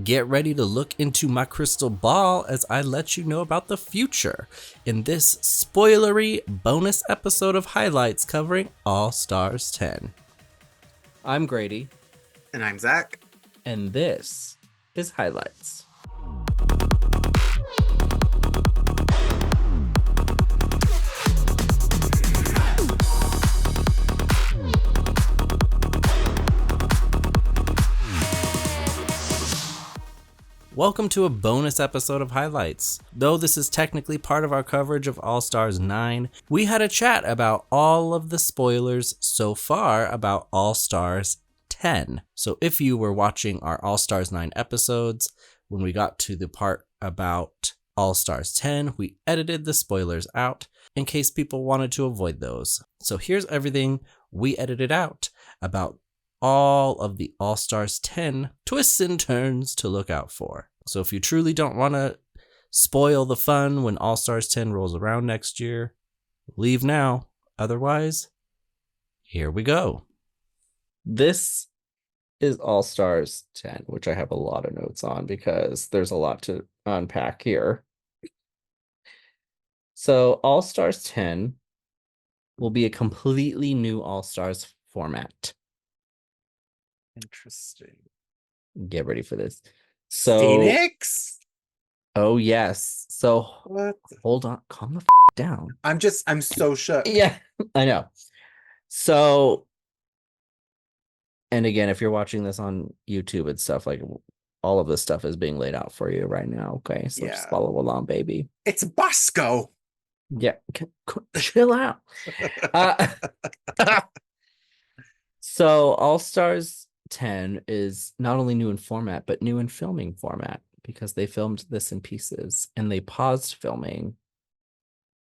Get ready to look into my crystal ball as I let you know about the future in this spoilery bonus episode of highlights covering All Stars 10. I'm Grady. And I'm Zach. And this is Highlights. Welcome to a bonus episode of Highlights. Though this is technically part of our coverage of All Stars 9, we had a chat about all of the spoilers so far about All Stars 10. So if you were watching our All Stars 9 episodes, when we got to the part about All Stars 10, we edited the spoilers out in case people wanted to avoid those. So here's everything we edited out about all of the All Stars 10 twists and turns to look out for. So if you truly don't want to spoil the fun when All Stars 10 rolls around next year, leave now. Otherwise, here we go. This is All Stars 10, which I have a lot of notes on because there's a lot to unpack here. So All Stars 10 will be a completely new All Stars format. Interesting. Get ready for this. So Phoenix? Oh yes. So What? Hold on, calm the down. I'm so shook. Yeah, I know. So, and again, if you're watching this on YouTube and stuff, like all of this stuff is being laid out for you right now. Okay, so just follow along, baby. It's Bosco. Yeah, chill out. So All Stars 10 is not only new in format, but new in filming format because they filmed this in pieces and they paused filming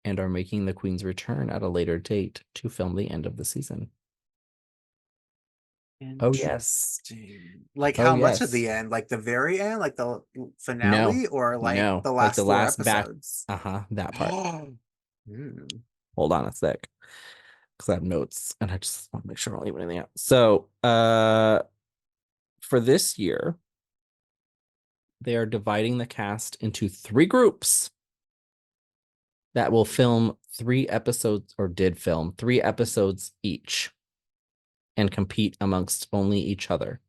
and are making the Queen's return at a later date to film the end of the season. Oh, yes. Like how much at the end? Like the very end? Like the finale? Or like the last the four last episodes? That part. Hold on a sec. Because I have notes and I just want to make sure I don't leave anything out. So, for this year, they are dividing the cast into 3 groups that will film 3 episodes, or did film 3 episodes each, and compete amongst only each other.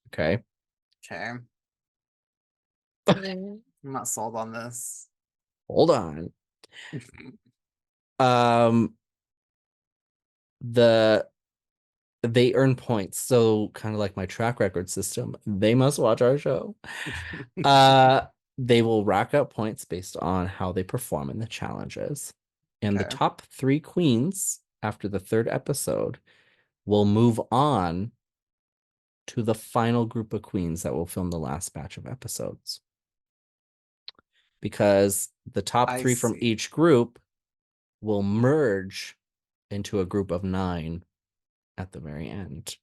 Okay. I'm not sold on this. Hold on. They earn points, so kind of like my track record system, they must watch our show. They will rack up points based on how they perform in the challenges. And the top 3 queens after the 3rd episode will move on to the final group of queens that will film the last batch of episodes. Because the top 3 from each group will merge into a group of 9 at the very end.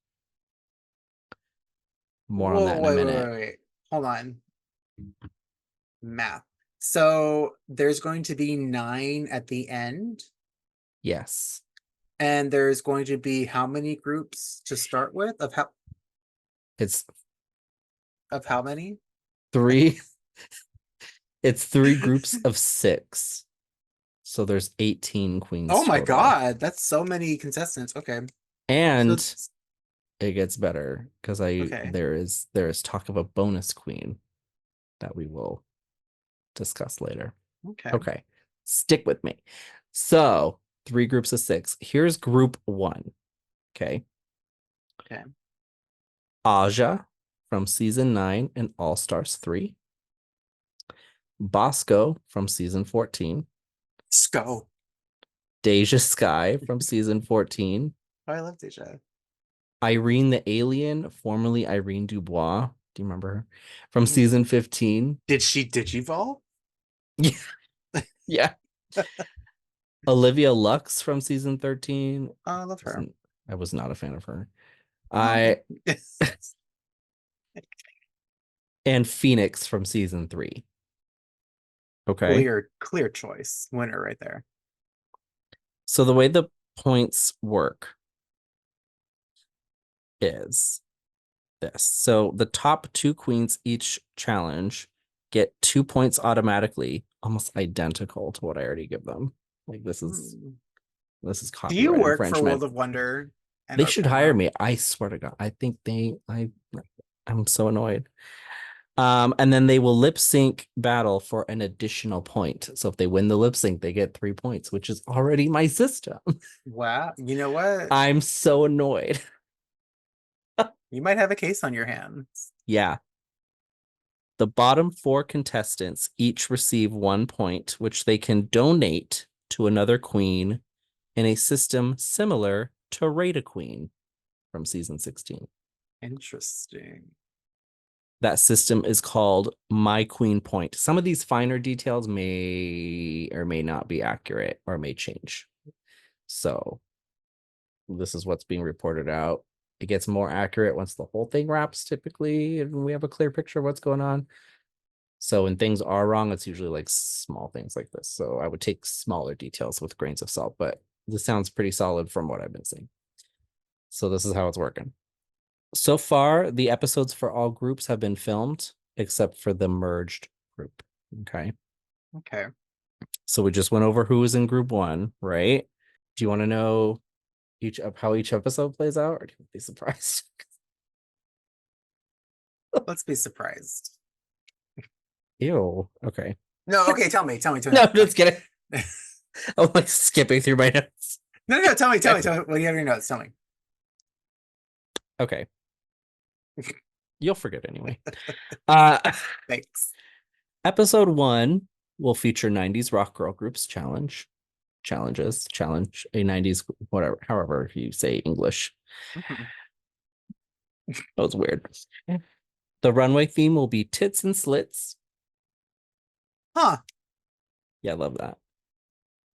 More on that in a minute. Wait. Hold on. Math. So there's going to be 9 at the end? Yes. And there's going to be how many groups to start with? Of how many? 3. It's 3 groups of 6. So there's 18 queens. Oh my God, that's so many contestants. Okay. And it gets better because there is talk of a bonus queen that we will discuss later. Okay. Stick with me. So 3 groups of 6. Here's group 1. Okay. Aja from season 9 and All Stars 3. Bosco from season 14. Deja Skye from season 14. Oh, I love Deja. Irene the Alien, formerly Irene Dubois. Do you remember her? From season 15. Did she digivolve? Yeah. Yeah. Olivia Lux from season 13. Oh, I love her. I was not a fan of her. And Phoenix from season 3. Okay. Clear choice. Winner right there. So the way the points work is this. So the top 2 queens each challenge get 2 points automatically, almost identical to what I already give them. Like this is Do you copyright work for World infringement. of Wonder? They should hire me. I swear to God. I think I'm so annoyed. And then they will lip sync battle for an additional point. So if they win the lip sync, they get 3 points, which is already my system. Wow. You know what? I'm so annoyed. You might have a case on your hands. Yeah. The bottom 4 contestants each receive 1 point, which they can donate to another queen in a system similar to Rate a Queen from season 16. Interesting. That system is called My Queen Point. Some of these finer details may or may not be accurate or may change. So this is what's being reported out. It gets more accurate once the whole thing wraps, typically, and we have a clear picture of what's going on. So when things are wrong, it's usually like small things like this. So I would take smaller details with grains of salt, but this sounds pretty solid from what I've been seeing. So this is how it's working. So far, the episodes for all groups have been filmed, except for the merged group. Okay. Okay. So we just went over who was in group 1, right? Do you want to know how each episode plays out, or do you be surprised? Let's be surprised. Ew. Okay. No, okay, tell me. No, just kidding. I'm like skipping through my notes. No, tell me. What do you have in your notes? Tell me. Okay. You'll forget anyway. Thanks. Episode 1 will feature 90s rock girl groups challenge a 90s, whatever, however you say English. Mm-hmm. That was weird. The runway theme will be tits and slits. Huh. Yeah, I love that.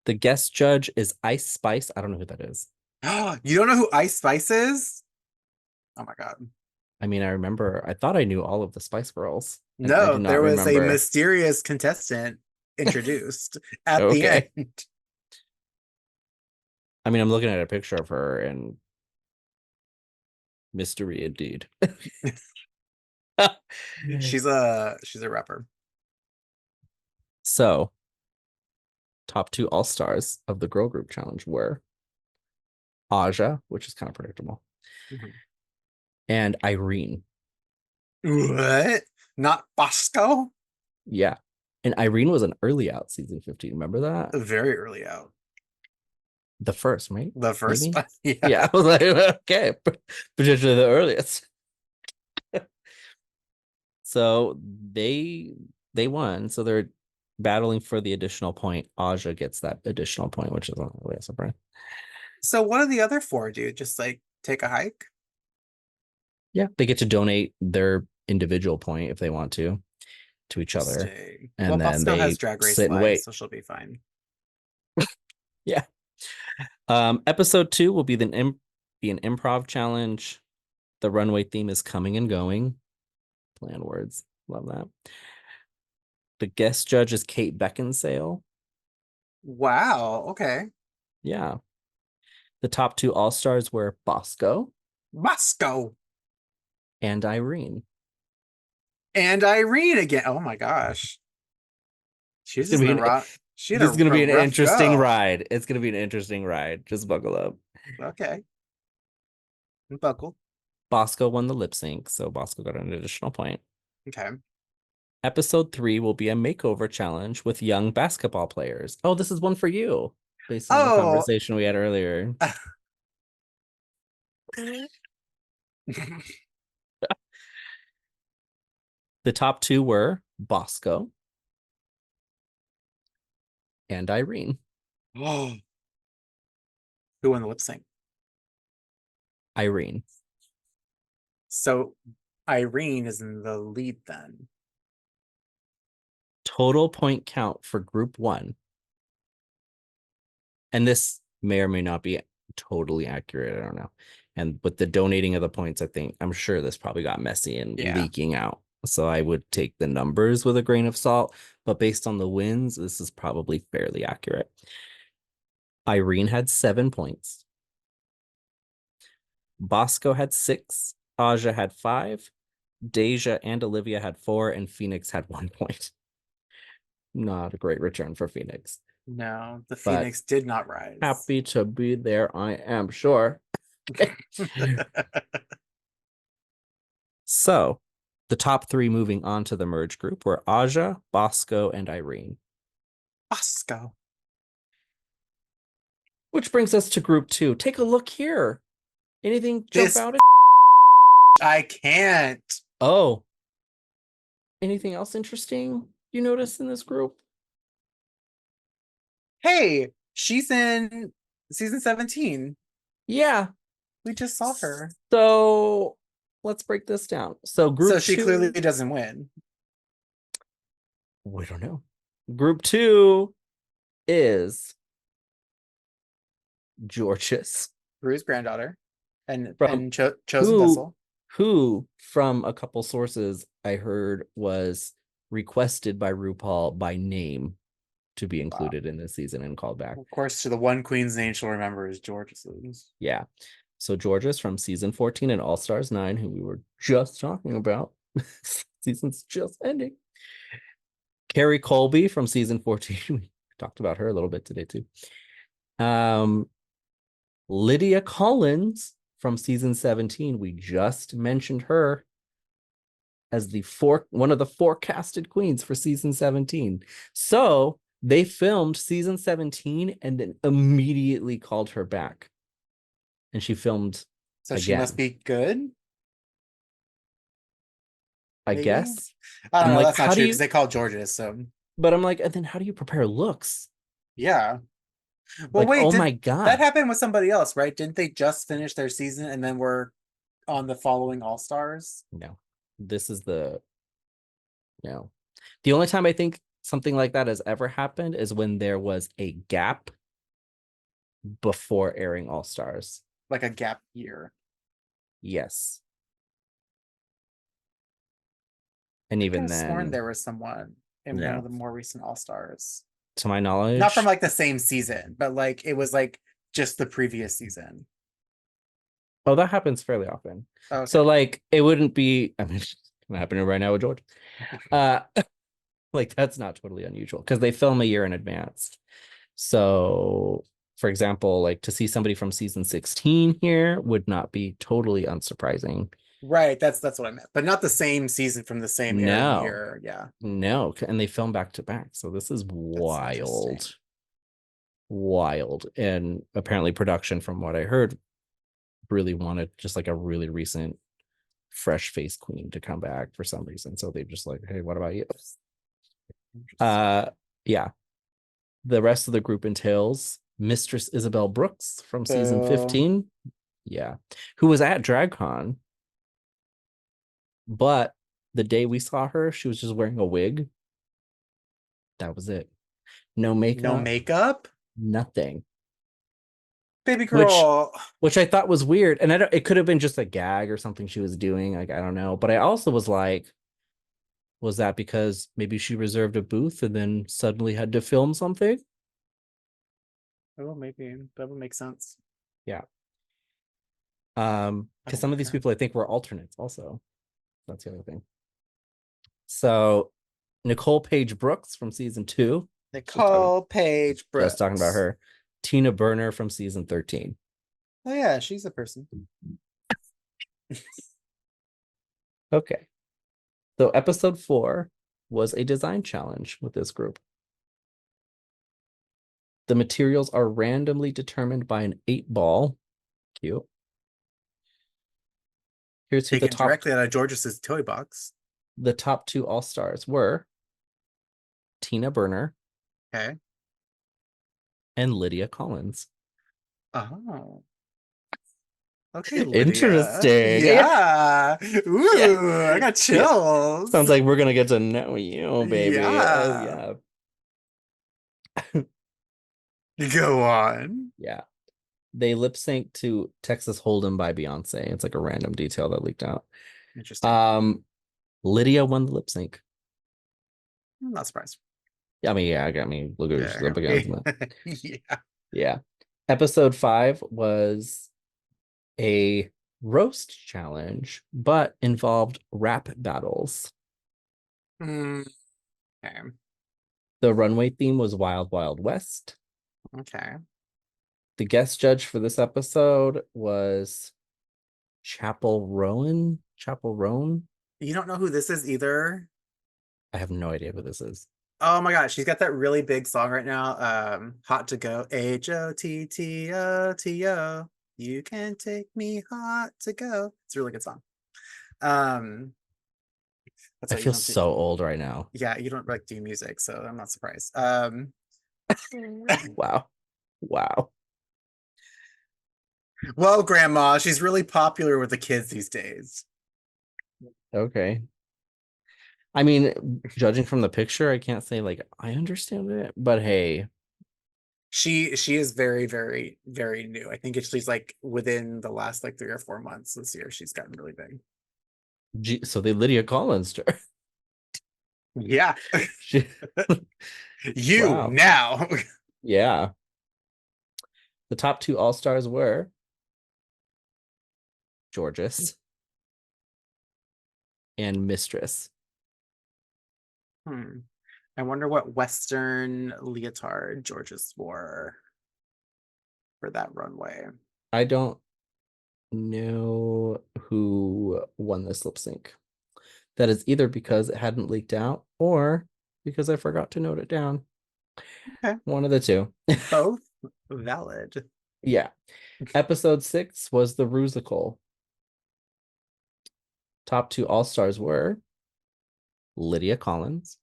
The guest judge is Ice Spice. I don't know who that is. You don't know who Ice Spice is? Oh my God. I mean, I thought I knew all of the Spice Girls. No, there was a mysterious contestant introduced at the end. I mean, I'm looking at a picture of her and mystery indeed. She's a rapper. So, top 2 all-stars of the girl group challenge were Aja, which is kind of predictable, and Irene. What? Not Bosco? Yeah. And Irene was an early out season 15. Remember that? Very early out. The first, right? The first one. Yeah. I was like, okay, potentially the earliest. So they won. So they're battling for the additional point. Aja gets that additional point, which is not really a surprise. So what do the other 4 do? Just like take a hike? Yeah, they get to donate their individual point if they want to each other. And then Bosco has drag race lives, so she'll be fine. Yeah. Episode 2 will be an improv challenge. The runway theme is coming and going. Play on words. Love that. The guest judge is Kate Beckinsale. Wow. Okay. Yeah. The top 2 all-stars were Bosco. And Irene. And Irene again. Oh my gosh. She's just gonna This is gonna be an interesting ride. It's gonna be an interesting ride. Just buckle up. Okay. Buckle. Bosco won the lip sync, so Bosco got an additional point. Okay. Episode 3 will be a makeover challenge with young basketball players. Oh, this is one for you, based on the conversation we had earlier. The top 2 were Bosco and Irene. Oh. Who won the lip sync? Irene. So Irene is in the lead then. Total point count for group 1. And this may or may not be totally accurate. I don't know. And with the donating of the points, I'm sure this probably got messy and leaking out. So I would take the numbers with a grain of salt, but based on the wins, this is probably fairly accurate. Irene had 7 points. Bosco had 6. Aja had 5. Deja and Olivia had 4, and Phoenix had 1 point. Not a great return for Phoenix. No, the But Phoenix did not rise. happy to be there, I am sure. So, the top 3 moving on to the merge group were Aja, Bosco, and Irene. Bosco. Which brings us to group 2. Take a look here. Anything jump out at? I can't. Oh. Anything else interesting you noticed in this group? Hey, she's in season 17. Yeah. We just saw her. So let's break this down. So group 2. So she clearly doesn't win. We don't know. Group 2 is Jorgeous, Rue's granddaughter, and chosen vessel. Who, from a couple sources I heard, was requested by RuPaul by name to be included in this season and called back. Of course, to the one queen's name she'll remember is Jorgeous. Yeah. So Jorgeous from season 14 and All Stars 9, who we were just talking about. Season's just ending. Carrie Colby from season 14. We talked about her a little bit today too. Lydia Collins from season 17. We just mentioned her as one of the 4 casted queens for season 17. So they filmed season 17 and then immediately called her back. And she filmed So again. She must be good? I guess. I don't know. Like, that's not true because they called Jorgeous. So, but I'm like, and then how do you prepare looks? Yeah. Well, like, wait. Oh my God. That happened with somebody else, right? Didn't they just finish their season and then were on the following All Stars? No. This is the only time I think something like that has ever happened is when there was a gap before airing All Stars. Like a gap year. Yes. And even then, sworn there was someone in one of the more recent All Stars. To my knowledge, not from like the same season, but like it was like just the previous season. Oh, that happens fairly often. Okay. So like it wouldn't be. I mean, it's happening right now with George. Like that's not totally unusual because they film a year in advance. So, for example, like to see somebody from season 16 here would not be totally unsurprising. Right, that's what I meant, but not the same season from the same year. Yeah, no, and they film back to back, so this is wild, and apparently production, from what I heard, really wanted just like a really recent, fresh face queen to come back for some reason. So they just like, hey, what about you? Yeah. The rest of the group entails Mistress Isabel Brooks from season 15. Yeah, who was at DragCon. But the day we saw her, she was just wearing a wig. That was it. No makeup. No makeup? Nothing. Baby girl. Which I thought was weird. And it could have been just a gag or something she was doing. Like, I don't know. But I also was like, was that because maybe she reserved a booth and then suddenly had to film something? Oh, maybe. That would make sense. Yeah. Because some of these people I think were alternates also. That's the other thing. So Nicole Paige Brooks from season 2. Nicole Paige Brooks. Just talking about her. Tina Burner from season 13. Oh yeah, she's a person. Okay. So episode 4 was a design challenge with this group. The materials are randomly determined by an 8-ball. Cute. Here's who the top directly out of Jorgeous's toy box. The top 2 All-Stars were Tina Burner. Okay. And Lydia Collins. Oh. Okay, Lydia. Interesting. Yeah. Ooh, yeah. I got chills. Sounds like we're gonna get to know you, baby. Yeah. Oh, yeah. Go on. Yeah. They lip sync to Texas Hold'em by Beyonce. It's like a random detail that leaked out. Interesting. Lydia won the lip sync. I'm not surprised. I mean, yeah, look at she's up against. Yeah. Yeah. Episode 5 was a roast challenge, but involved rap battles. Okay. The runway theme was Wild Wild West. Okay. The guest judge for this episode was Chapel Rowan. Chapel Roan. You don't know who this is either? I have no idea who this is. Oh my god, she's got that really big song right now. Hot to Go. HOTTOTO. You can take me hot to go. It's a really good song. That's I why you feel don't do, so old right now. yeah, you don't like do music, so I'm not surprised. Wow. Wow. Well, grandma, she's really popular with the kids these days. Okay. I mean, judging from the picture, I can't say like I understand it, but hey. She is very, very, very new. I think she's like within the last like 3 or 4 months this year, she's gotten really big. So they Lydia Collins her. Yeah. She, You wow. now. Yeah. The top 2 all-stars were Jorgeous and Mistress. I wonder what Western leotard Jorgeous wore for that runway. I don't know who won this lip sync. That is either because it hadn't leaked out or because I forgot to note it down. Okay. One of the two. Both valid. Yeah. Episode 6 was the Rusical. Top 2 all-stars were Lydia Collins.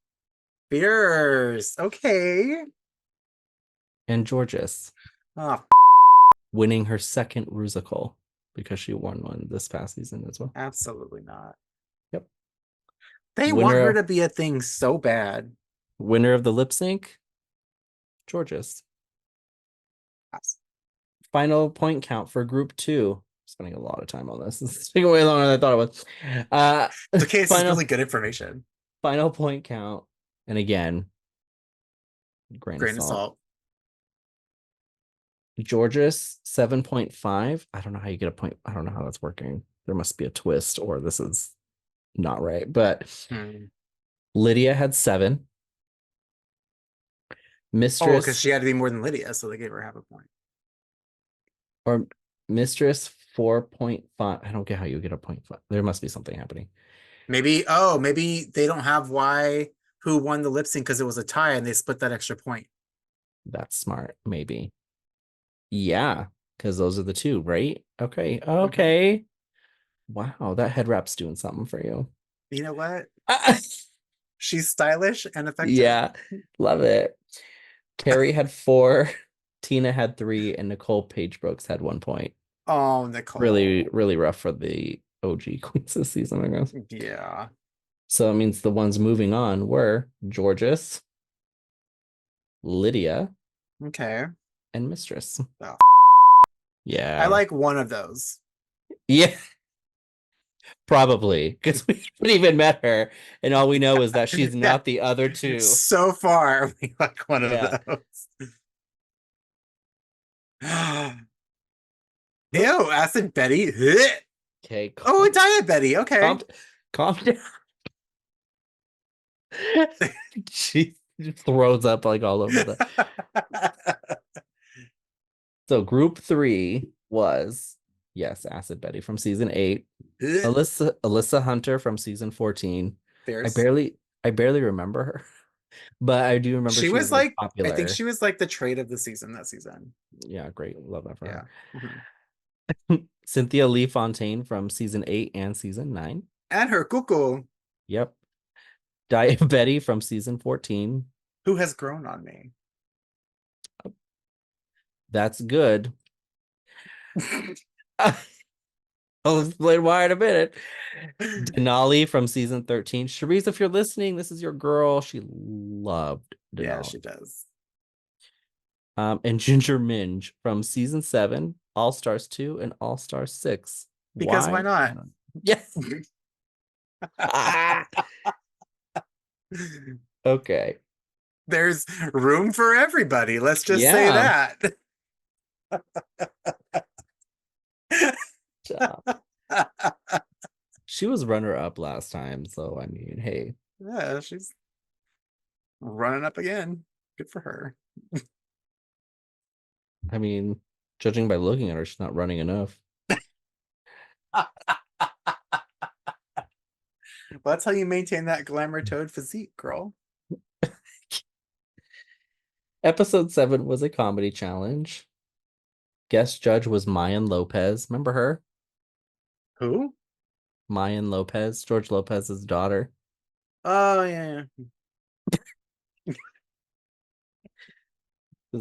Fierce. Okay. And Jorgeous. Oh, winning her second Rusical because she won one this past season as well. Absolutely not. Yep. They want her to be a thing so bad. Winner of the lip sync, Jorgeous. Yes. Final point count for group 2. Spending a lot of time on this. It's taking way longer than I thought it was. It's okay, it's really good information. Final point count. And again, grain of salt. Jorgeous 7.5. I don't know how you get a point. I don't know how that's working. There must be a twist or this is not right. But Lydia had 7. Mistress. Oh, because she had to be more than Lydia, so they gave her half a point. Or Mistress 4.5. I don't get how you get a 0.5. There must be something happening. Maybe they don't have who won the lip sync because it was a tie and they split that extra point. That's smart, maybe. Yeah, because those are the 2, right? Okay. Okay. Wow, that head wrap's doing something for you. You know what? She's stylish and effective. Yeah, love it. Carrie had 4, Tina had 3, and Nicole Page Brooks had 1 point. Oh, Nicole. Really, really rough for the OG queens this season, I guess. Yeah. So it means the ones moving on were Jorgeous, Lydia, okay, and Mistress. Oh. Yeah. I like one of those. Yeah. Probably, because we haven't even met her, and all we know is that she's not the other 2. So far, we like one of those. Ew, Acid Betty. Okay. Oh, Diet Betty. Okay. Calm down. She throws up like all over the. So group 3 was, yes, Acid Betty from season 8. Alyssa Hunter from season 14. I barely remember her, but I do remember she was like popular. I think she was like the trade of the season that season. Yeah, great. Love that for her. Yeah. Cynthia Lee Fontaine from season 8 and season 9. And her cuckoo. Yep. Diet Betty from season 14. Who has grown on me. That's good. I'll explain why in a minute. Denali from season 13. Cherise, if you're listening, this is your girl. She loved Denali. Yeah, she does. And Ginger Minge from season 7, All Stars 2, and All Stars 6. Because why not? Yes. Okay. There's room for everybody. Let's just say that. She was runner up last time, so I mean, hey, Yeah, she's running up again. Good for her. I mean, judging by looking at her, she's not running enough. Well, that's how you maintain that glamour toad physique, girl. Episode 7 was a comedy challenge. Guest judge was Mayan Lopez. Remember her? Who? Mayan Lopez, George Lopez's daughter. Oh yeah. This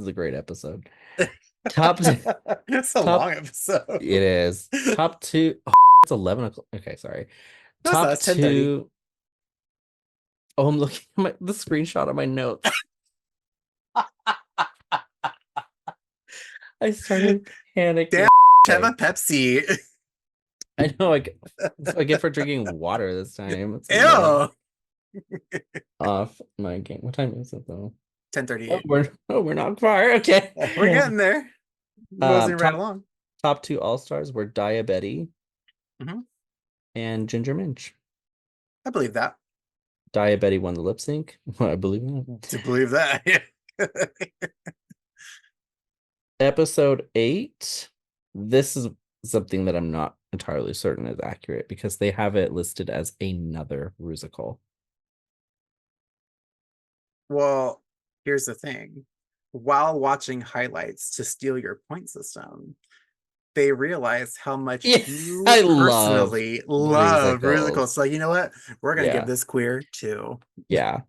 is a great episode. Top It's a top long episode. It is. Top two. Oh, it's 11 o'clock. Okay, sorry. No, it's not. Top It's 10:30. two. Oh, I'm looking at the screenshot of my notes. I started panicking. Damn, have a Pepsi. I know. That's what I get for drinking water this time. It's Ew. off my game. What time is it though? 10:38. We're not far. Okay, We're getting there. Moseying right top along. top two all stars were Daya Betty Mhm. and Ginger Minch. I believe that. Daya Betty won the lip sync. I believe that. To believe that. Episode 8. This is something that I'm not entirely certain is accurate because they have it listed as another musical. Well, here's the thing. While watching highlights to steal your point system, they realize how much Yeah, you I love personally love musicals. musicals. So you know what? We're gonna Yeah. give this queer two. Yeah.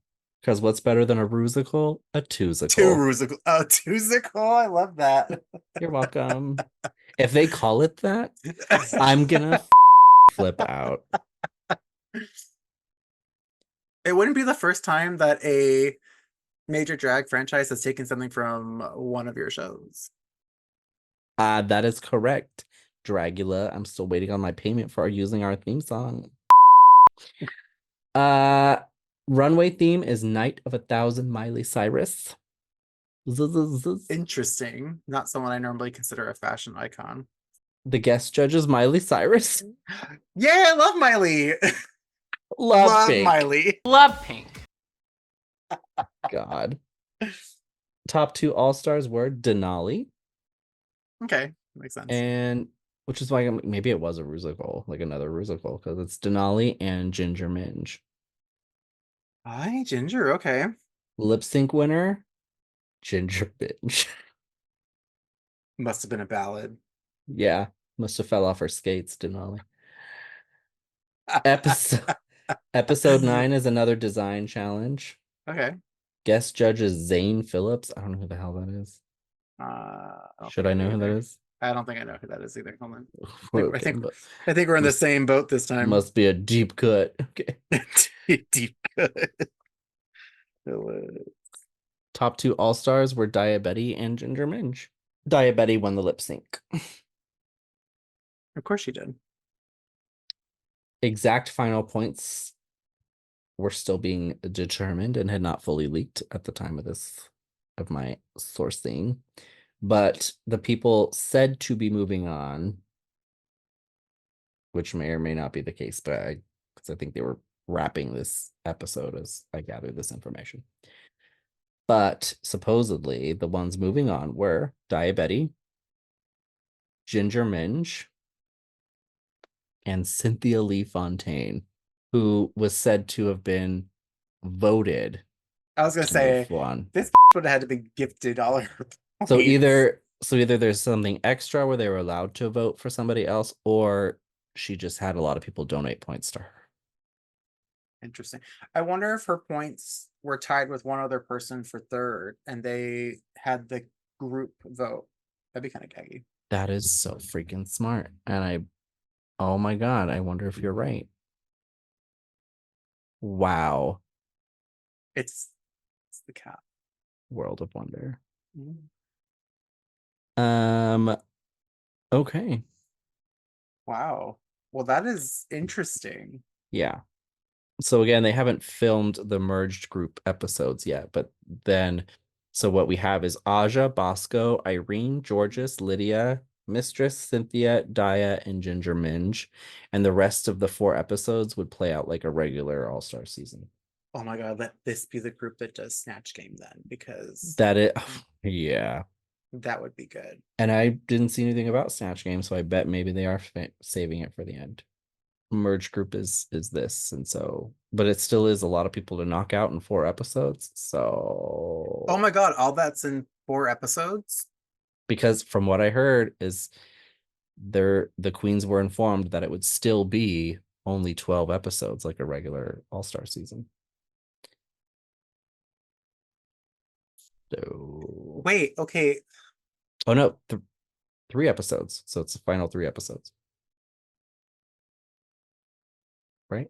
Because what's better than a musical? A twosicle. Two musical. Oh, twosicle. I love that. You're welcome. If they call it that, I'm gonna flip out. It wouldn't be the first time that a major drag franchise has taken something from one of your shows. That is correct. Dragula. I'm still waiting on my payment for using our theme song. Runway theme is Night of 1,000 Miley Cyrus. Interesting. Not someone I normally consider a fashion icon. The guest judge is Miley Cyrus. Yeah, I love Miley. Love Pink. Miley. Love Pink. God. Top two all-stars were Denali. Okay, makes sense. And which is why maybe it was a musical, like another musical, because it's Denali and Ginger Minj. Hi, Ginger. Okay. Lip sync winner, Ginger Minj. Must have been a ballad. Yeah, must have fell off her skates, Denali. Episode 9 is another design challenge. Okay. Guest judge is Zane Phillips. I don't know who the hell that is. Should I know who that is? I don't think I know who that is either. Hold on. Okay, I think we're in the same boat this time. Must be a deep cut. Okay. Deep cut. Top two all-stars were Daya Betty and Ginger Minj. Daya Betty won the lip sync. Of course she did. Exact final points were still being determined and had not fully leaked at the time of my sourcing. But the people said to be moving on, which may or may not be the case, but because I think they were wrapping this episode as I gathered this information. But supposedly the ones moving on were Daya Betty, Ginger Minj, and Cynthia Lee Fontaine, who was said to have been voted. I was gonna say this would have had to be gifted all her points. So either there's something extra where they were allowed to vote for somebody else, or she just had a lot of people donate points to her. Interesting. I wonder if her points were tied with one other person for third and they had the group vote. That'd be kind of gaggy. That is so freaking smart. And oh my God, I wonder if you're right. Wow. It's the cat. World of Wonder. Mm-hmm. Okay. Wow. Well, that is interesting. Yeah. So again, they haven't filmed the merged group episodes yet, but then so what we have is Aja, Bosco, Irene, Georges, Lydia, Mistress, Cynthia, Daya, and Ginger Minge, and the rest of the 4 episodes would play out like a regular All-Star season. Oh my god, let this be the group that does Snatch Game then, because That it, yeah. that would be good. And I didn't see anything about Snatch Game, so I bet maybe they are saving it for the end. Merge group is this, and so, but it still is a lot of people to knock out in 4 episodes. So, Oh my god, all that's in 4 episodes? because from what I heard is the queens were informed that it would still be only 12 episodes like a regular All-Star season. So Wait, okay. oh no, 3 episodes. So it's the final 3 episodes. Right?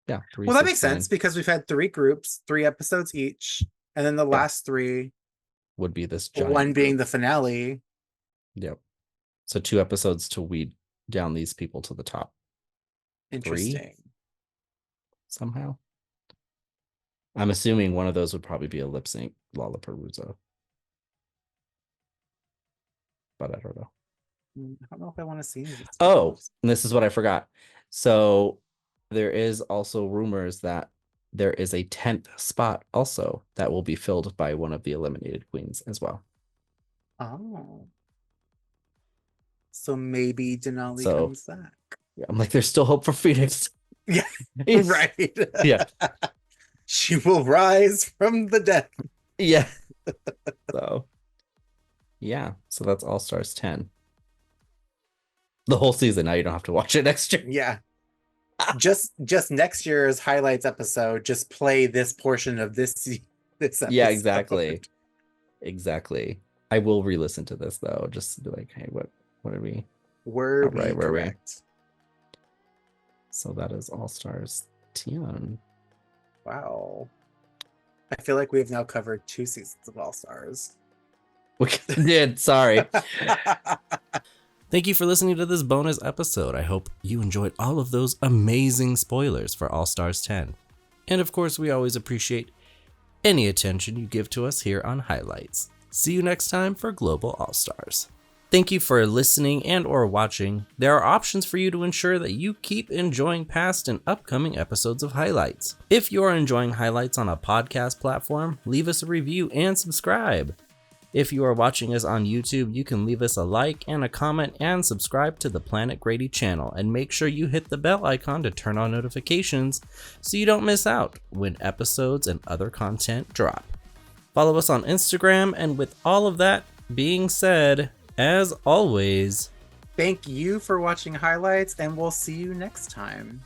Yeah. 3, Well, that 6, makes 9 sense because we've had 3 groups, 3 episodes each, and then the last 3 would be this giant one being group. the finale. Yep. So 2 episodes to weed down these people to the top. Interesting. 3 somehow. I'm assuming one of those would probably be a lip sync Lollapalooza. But I don't know. I don't know if I want to see this. Oh, and this is what I forgot. So there is also rumors that there is a 10th spot also that will be filled by one of the eliminated queens as well. Oh. So maybe Denali So, comes back. Yeah, I'm like, there's still hope for Phoenix. Yeah, It's- right. Yeah. She will rise from the dead. Yeah. So, yeah. So that's All Stars 10. The whole season. Now you don't have to watch it next year. Yeah. Just next year's highlights episode, just play this portion of this episode. Yeah, exactly. Exactly. I will re-listen to this though, just to be like, hey, what are we? Were we Right, were we? correct? So that is All Stars 10. Wow. I feel like we have now covered 2 seasons of All Stars. We did, sorry. Thank you for listening to this bonus episode. I hope you enjoyed all of those amazing spoilers for All Stars 10. And of course, we always appreciate any attention you give to us here on Highlights. See you next time for Global All Stars. Thank you for listening and or watching. There are options for you to ensure that you keep enjoying past and upcoming episodes of Highlights. If you are enjoying Highlights on a podcast platform, leave us a review and subscribe. If you are watching us on YouTube, you can leave us a like and a comment and subscribe to the Planet Grady channel, and make sure you hit the bell icon to turn on notifications so you don't miss out when episodes and other content drop. Follow us on Instagram, and with all of that being said, as always, Thank you for watching Highlights, and we'll see you next time.